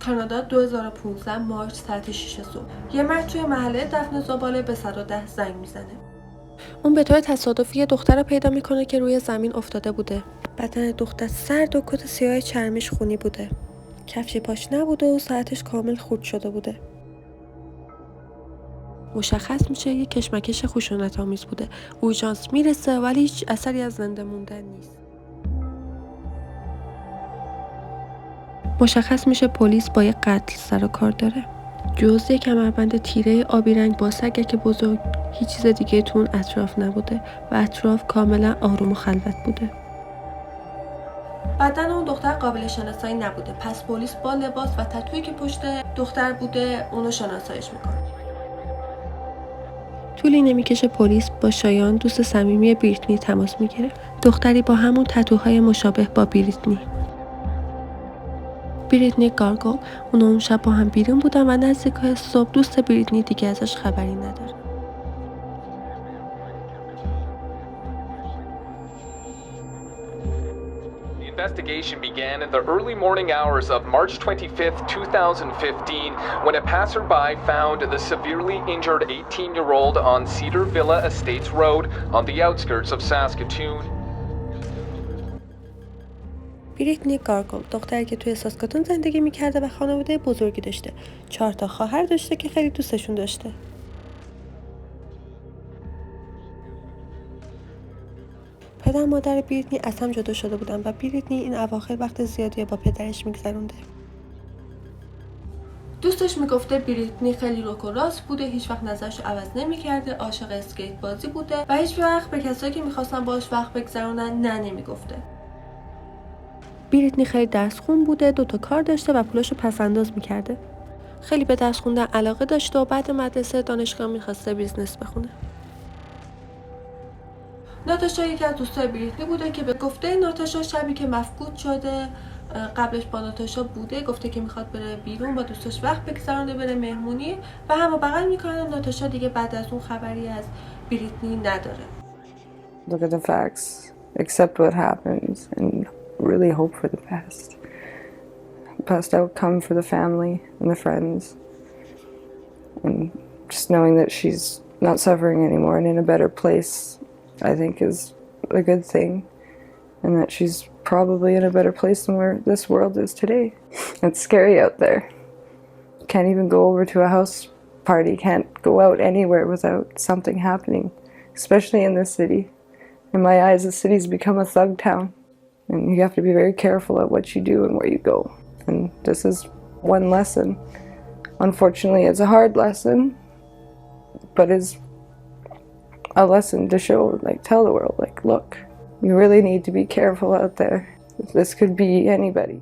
کانادا 2015 مارچ ساعت 6 صبح یه مرد توی محله دفن زباله به 110 زنگ میزنه. اون به طور تصادفی یه دختر رو پیدا میکنه که روی زمین افتاده بوده. بدن دختر سرد و کت سیاه چرمیش خونی بوده. کفشی پاش نبوده و ساعتش کامل خورد شده بوده. مشخص میشه یه کشمکش خشونت‌آمیز بوده. اورژانس میرسه ولی هیچ اثری از زنده موندن نیست. مشخص میشه پلیس با یه قتل سر و کار داره. جز یه کمربند تیره آبی رنگ با سگک بزرگ هیچ چیز دیگه تو اون اطراف نبوده و اطراف کاملا آروم و خلوت بوده. بدن اون دختر قابل شناسایی نبوده، پس پلیس با لباس و تتویی که پشت دختر بوده اونو شناساییش میکنه. طولی نمیکشه پلیس با شایان دوست صمیمی بریتنی تماس میگیره. دختری با همون تتوهای مشابه با بریتنی گارگل. اون شب با هم بیرون بودن و نزدیکای صبح دوست بریتنی دیگه ازش خبری نداره. The investigation began in the early morning hours of March 25th, 2015, when a passerby found the severely injured 18-year-old on Cedar Villa Estates Road on the outskirts of Saskatoon. بریتنی گارگل دختری که توی ساسکاتون زندگی میکرده و خانواده بزرگی داشته. 4 تا خواهر داشته که خیلی دوستشون داشته. پدر مادر بریتنی از هم جدا شده بودن و بریتنی این اواخر وقت زیادی با پدرش میگذرونده. دوستش میگفته بریتنی خیلی روک و راست بوده، هیچ وقت نظرش رو عوض نمیکرده، عاشق اسکیت بازی بوده و هیچ وقت به کسایی که میخواستن باهاش وقت بگذرونن نه نمیگفته. بریتنی خیلی درس خون بوده، 2 تا کار داشته و پولاشو پس انداز میکرده. خیلی به درس خوندن علاقه داشته و بعد مدرسه دانشگاه میخواسته بیزنس بخونه. ناتاشا یکی از دوستای بریتنی بوده که به گفته ناتاشا شبی که مفقود شده قبلش با ناتاشا بوده، گفته که میخواد بره بیرون با دوستاش وقت بگذرونه، بره مهمونی و همو بغل میکنن. ناتاشا دیگه بعد از اون خبری از بریتنی نداره. Look at the facts, accept what happens, and really hope for the best. Best outcome for the family and the friends. And just knowing that she's not suffering anymore and in a better place, I think is a good thing. And that she's probably in a better place than where this world is today. It's scary out there. Can't even go over to a house party, can't go out anywhere without something happening, especially in this city. In my eyes, the city's become a thug town. And you have to be very careful at what you do and where you go. And this is one lesson. Unfortunately, it's a hard lesson, but it's a lesson to show, like, tell the world, like, look, you really need to be careful out there. This could be anybody.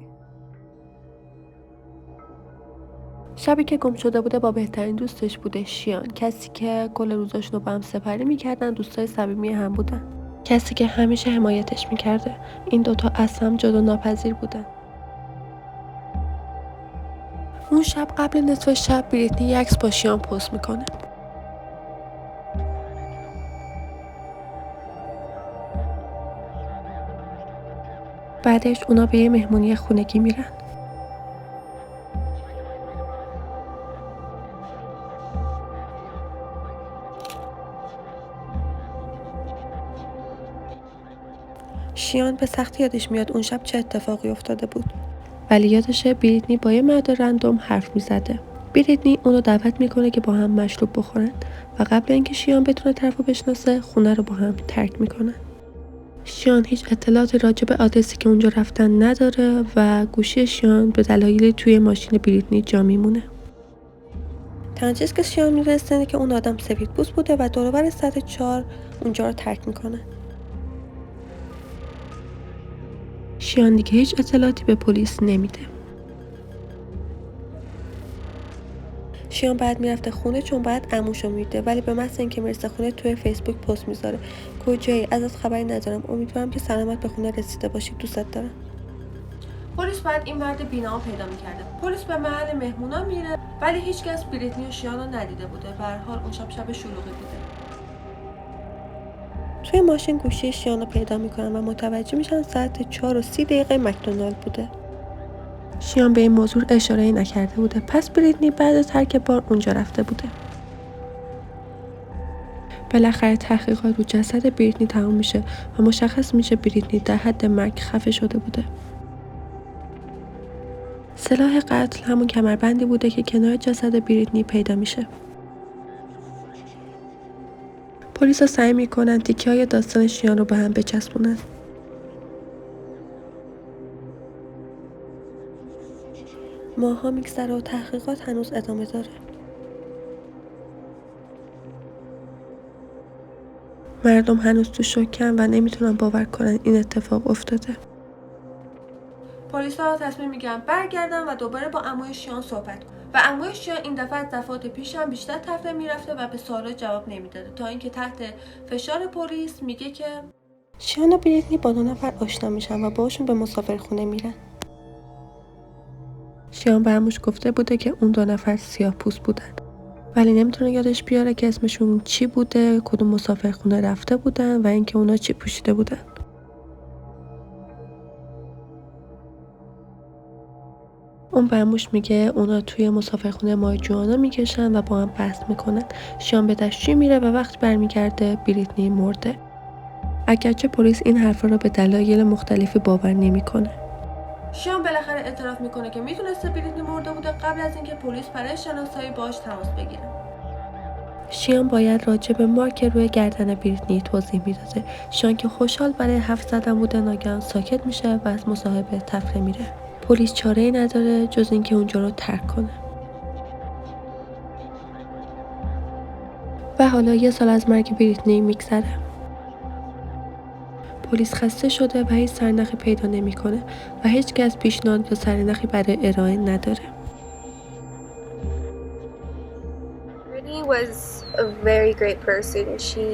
شبی که گم شده بوده با بهترین دوستش بوده، شیان، کسی که کل روزاشون رو با هم سپری میکردن، دوستای صمیمی هم بودن، کسی که همیشه حمایتش میکرده. این 2 تا از هم جدا ناپذیر بودن. اون شب قبل نصف شب بریتنی یک عکس با شیان پست میکنه. بعدش اونا به یه مهمونی خونگی میرن. شیان به سختی یادش میاد اون شب چه اتفاقی افتاده بود. ولی یادشه بریتنی با یه مرد رندوم حرف میزده. بریتنی اونو دعوت میکنه که با هم مشروب بخورن و قبل اینکه شیان بتونه طرفو بشناسه خونه رو با هم ترک میکنن. شیان هیچ اطلاعاتی راجع به آدرسی که اونجا رفتن نداره و گوشی شیان به دلایلی توی ماشین بریتنی جا میمونه. تنها چیزی که شیان میدونسته اینه که اون آدم سفیدپوست بوده و دور و بر ساعت 4 اونجا رو ترک میکنه. شیان دیگه هیچ اطلاعاتی به پلیس نمیده. شیان بعد میرفته خونه چون بعد عموشو میده، ولی به محض اینکه میرسه خونه توی فیسبوک پست میذاره کجایی، ازت خبری ندارم، امیدوارم که سلامت به خونه رسیده باشی، دوستت دارم. پلیس بعد این مرد بی‌نام پیدا میکرده. پلیس به محل مهمونا میره ولی هیچکس بریتنی و شیان رو ندیده بوده. به هر حال اون شب شلوغی بوده. توی ماشین گوشی شیان رو پیدا میکنن و متوجه میشن ساعت 4:30 مکدونالد بوده. شیان به این موضوع اشاره نکرده بوده، پس بریتنی بعد از ترک بار اونجا رفته بوده. بالاخره تحقیقات رو جسد بریتنی تمام میشه و مشخص میشه بریتنی در حد مرگ خفه شده بوده. سلاح قتل همون کمربندی بوده که کنار جسد بریتنی پیدا میشه. پلیسا سعی میکنن تیکه‌های داستان شیان رو به هم بچسبونن. ماها میگذره و تحقیقات هنوز ادامه داره. مردم هنوز تو شوکن و نمیتونن باور کنن این اتفاق افتاده. پلیسا تصمیم میگیرن برگردن و دوباره با عموی شیان صحبت کنن و عموی شیان این دفعه از دفعات پیش هم بیشتر تفره میرفته و به سوالا جواب نمیداده، تا اینکه تحت فشار پلیس میگه که شیان و بریتنی با 2 نفر آشنا میشن و باشون به مسافرخونه میرن. شیان به عموش گفته بوده که اون 2 نفر سیاه‌پوست بودن، ولی نمیتونه یادش بیاره که اسمشون چی بوده، کدوم مسافرخونه رفته بودن و اینکه اونا چی پوشیده بودن. اون به عموش میگه اونا توی مسافرخونه ماریجوانا میکشن و با هم بحث میکنن. شیان به دستشویی میره و وقتی برمیگرده بریتنی مرده. اگرچه پلیس این حرفا رو به دلایل مختلفی باور نمیکنه. شیان بالاخره اعتراف میکنه که میتونسته بریتنی مرده بوده قبل از اینکه پلیس برای شناسایی باهاش تماس بگیره. شیان باید راجع به مارک روی گردن بریتنی توضیح میداده. شیان که خوشحال برای حرف زدن بوده ناگهان ساکت میشه و از مصاحبه تفره میره. پلیس چاره‌ای نداره جز اینکه اونجا رو ترک کنه. و حالا 1 سال از مرگ بریتنی میگذره. پلیس خسته شده و هیچ سرنخی پیدا نمیکنه و هیچ کس پیشنهاد یا سرنخی برای ارائه نداره. Brittany was a very great person. She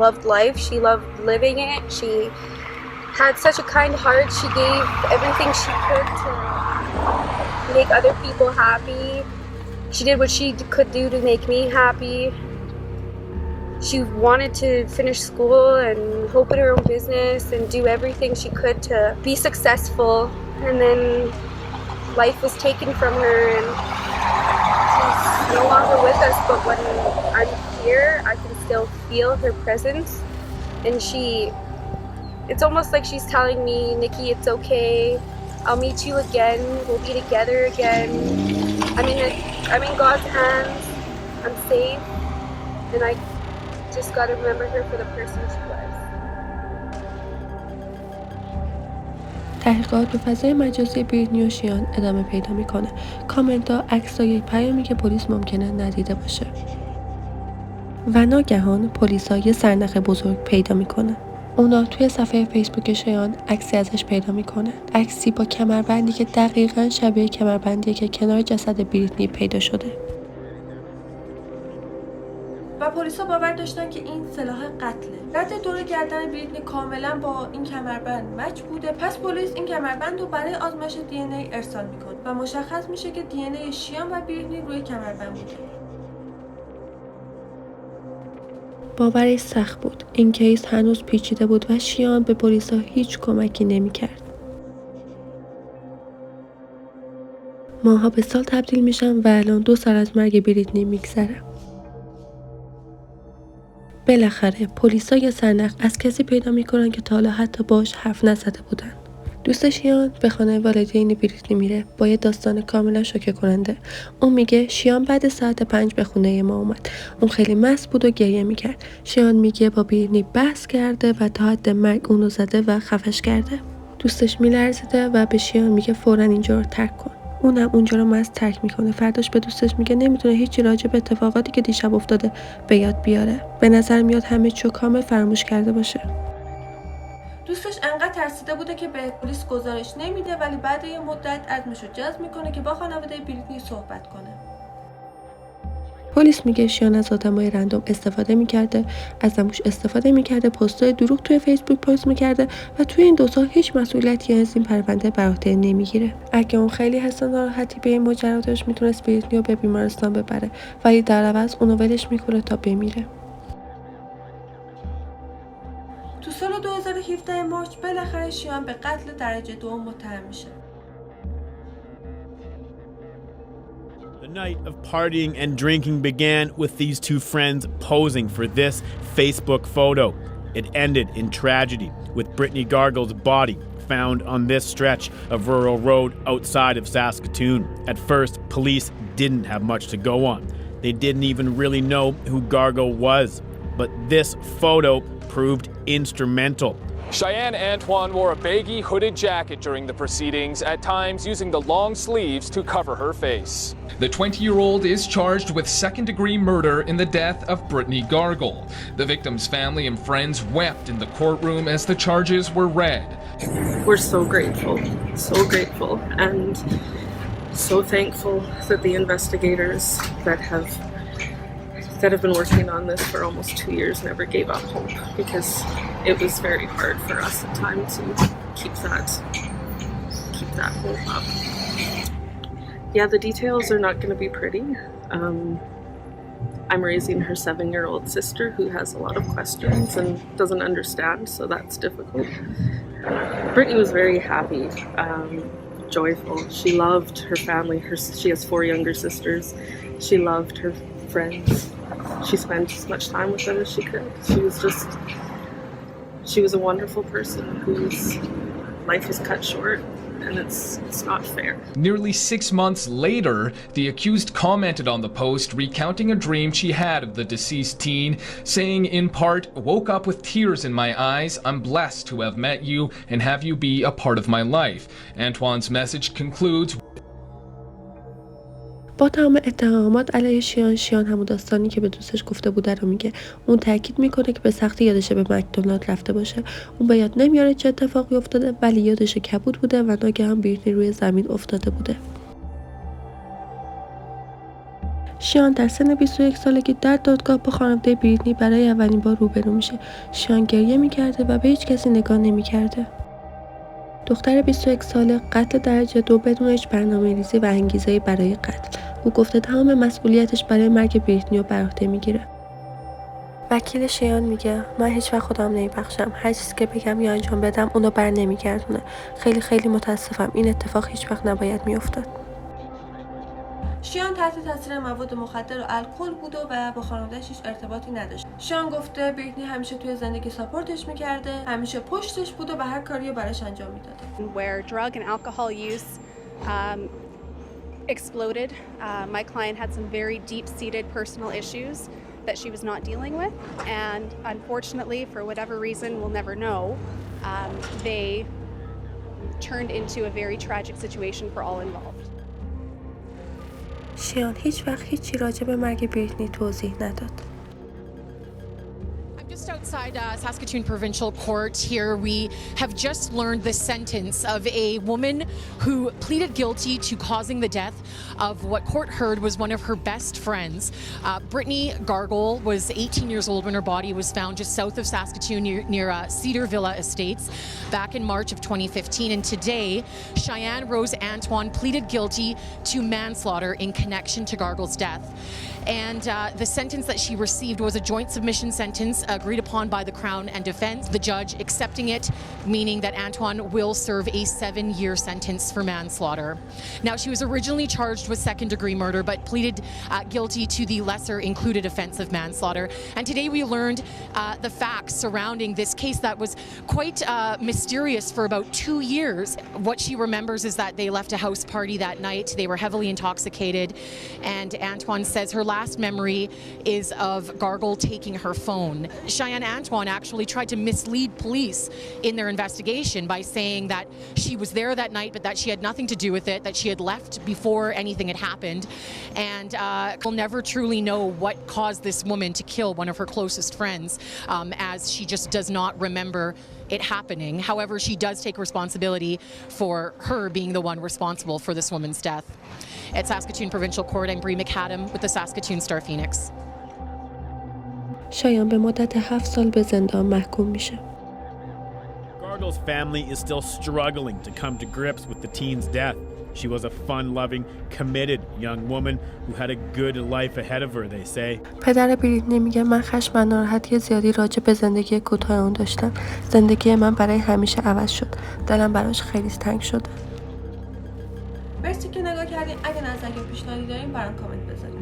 loved life. She loved living it. She had such a kind heart. She gave everything she could to make other people happy. She did what she could do to make me happy. She wanted to finish school and open her own business and do everything she could to be successful. And then life was taken from her and she's no longer with us, but when I'm here, I can still feel her presence. And it's almost like she's telling me, Nikki, it's okay. I'll meet you again. We'll be together again. I'm in God's hands. I'm safe. And I just gotta remember her for the person she was. تحقیقات به فضای مجازی بریتنی و شیان ادامه پیدا میکنه. کامنت ها، عکسای پیامی که پلیس ممکنه ندیده باشه. و ناگهان پلیس ها یه سرنخ بزرگ پیدا میکنن. اونا توی صفحه فیسبوک شیان عکسی ازش پیدا میکنن. عکسی با کمربندی که دقیقاً شبیه کمربندی که کنار جسد بریتنی پیدا شده. و پلیسا باور داشتن که این سلاح قتله. رد دور گردن بریتنی کاملا با این کمربند مچ بوده، پس پلیس این کمربند رو برای آزمایش دی ان ای ارسال میکنه و مشخص میشه که دی ان ای شیان و بریتنی روی کمربند بوده. باورش سخت بود. این کیس هنوز پیچیده بود و شیان به پلیسا هیچ کمکی نمیکرد. ماها به سال تبدیل میشن و الان 2 سال از مرگ بریتنی میگذره. بالاخره پلیسا یه سرنخ از کسی پیدا میکنن که تا حالا حتی باش حرف نزده بودن. دوست شیان به خانه والدین بریتنی میره با یه داستان کاملا شوکه کننده. اون میگه شیان بعد ساعت 5 به خونه ما اومد. اون خیلی مست بود و گریه میکرد. شیان میگه با بریتنی بحث کرده و تا حد مرگ اونو زده و خفش کرده. دوستش میلرزیده و به شیان میگه فوراً اینجا رو ترک کن. اونم اونجا رو مست ترک میکنه. فرداش به دوستش میگه نمیتونه هیچی راجع به اتفاقاتی که دیشب افتاده به یاد بیاره. به نظر میاد همه چیو کامل فراموش کرده باشه. دوستش انقدر ترسیده بوده که به پلیس گزارش نمیده، ولی بعد یه مدت عزمشو جزم میکنه که با خانواده بریتنی صحبت کنه. پلیس میگه شیان از آدمای رندوم استفاده میکرده، از عموش استفاده میکرده، پستای دروغ توی فیسبوک پست میکرده و توی این 2 سال هیچ مسئولیتی از این پرونده بر عهده نمیگیره. اگه اون خیلی حس ناراحتی به این ماجرا داشت میتونست بریتنی رو به بیمارستان ببره، ولی در عوض اونو ولش میکنه تا بمیره. تو سال 2017 مارچ بالاخره شیان به قتل درجه 2 متهم میشه. The night of partying and drinking began with these two friends posing for this Facebook photo. It ended in tragedy, with Brittney Gargle's body found on this stretch of rural road outside of Saskatoon. At first, police didn't have much to go on. They didn't even really know who Gargle was. But this photo proved instrumental. Cheyenne Antoine wore a baggy hooded jacket during the proceedings, at times using the long sleeves to cover her face. The 20-year-old is charged with second-degree murder in the death of Brittney Gargle. The victim's family and friends wept in the courtroom as the charges were read. We're so grateful, and so thankful that the investigators that have been working on this for almost 2 years never gave up hope, because it was very hard for us at times to keep that hope up. Yeah, the details are not going to be pretty. I'm raising her 7-year-old sister who has a lot of questions and doesn't understand, so that's difficult. Brittney was very happy, joyful. She loved her family. She has 4 younger sisters. She loved her friends. She spent as much time with them as she could. She was a wonderful person whose life was cut short, and it's not fair. Nearly 6 months later, the accused commented on the post, recounting a dream she had of the deceased teen, saying in part, "Woke up with tears in my eyes. I'm blessed to have met you and have you be a part of my life." Antoine's message concludes, با تمام اتهامات علیه شیان همون داستانی که به دوستش گفته بوده رو میگه. اون تاکید میکنه که به سختی یادشه به مکدونالد رفته باشه. اون به یاد نمیاره چه اتفاقی افتاده، ولی یادش کبود بوده و ناگهان بریتنی روی زمین افتاده بوده. شیان در سن 21 سالگی در دادگاه با خانواده بریتنی برای اولین بار روبرو میشه. شیان گریه میکرده و به هیچ کسی نگاه نمیکرده. دختر 21 ساله قتل درجه 2 بدون هیچ برنامه‌ریزی و انگیزه‌ای برای قتل. او گفته تمام مسئولیتش برای مرگ بریتنی رو بر عهده میگیره. وکیل شیان میگه من هیچ وقت خودم نمیبخشم. هر چیزی که بگم یا انجام بدم اونو بر نمیگردونه. خیلی متاسفم. این اتفاق هیچ وقت نباید میافتاد. شیان تحت تاثیر مواد مخدر و الکل بود و با خانواده‌اش هیچ ارتباطی نداشت. شیان گفته بریتنی همیشه توی زندگی ساپورتش میکرده، همیشه پشتش بود و هر کاری رو براش انجام میداده. Where drug and alcohol use exploded, my client had some very deep-seated personal issues that she was not dealing with, and unfortunately, for whatever reason we'll never know, they turned into a very tragic situation for all involved. شیان هیچ وقت هیچی راجع به مرگ بریتنی توضیح نداد. Just outside Saskatoon Provincial Court here, we have just learned the sentence of a woman who pleaded guilty to causing the death of what court heard was one of her best friends. Brittney Gargle was 18 years old when her body was found just south of Saskatoon near Cedar Villa Estates back in March of 2015. And today, Cheyenne Rose Antoine pleaded guilty to manslaughter in connection to Gargle's death. And the sentence that she received was a joint submission sentence agreed upon by the Crown and Defense. The judge accepting it, meaning that Antoine will serve a 7-year sentence for manslaughter. Now, she was originally charged with second-degree murder, but pleaded guilty to the lesser included offense of manslaughter. And today we learned the facts surrounding this case that was quite mysterious for about 2 years. What she remembers is that they left a house party that night. They were heavily intoxicated, and Antoine says her last memory is of Gargle taking her phone. Cheyenne Antoine actually tried to mislead police in their investigation by saying that she was there that night, but that she had nothing to do with it, that she had left before anything had happened. And we'll never truly know what caused this woman to kill one of her closest friends, as she just does not remember it happening. However, she does take responsibility for her being the one responsible for this woman's death. At Saskatoon Provincial Court, I'm Bree McAdam with the Saskatoon Star Phoenix. شایان به مدت 7 سال به زندان محکوم میشه. Gargle's family is still struggling to come to grips with the teen's death. She was a fun-loving, committed young woman who had a good life ahead of her, they say. پدر بریتنی میگه من خشم و ناراحتی زیادی راجع به زندگی کوتاه اون داشتم. زندگی من برای همیشه عوض شد. دلم براش خیلی تنگ شده. مرسی که نگاه کردید. کردین. اگه نظری یا پیشنهادی دارین برام کامنت بذارین.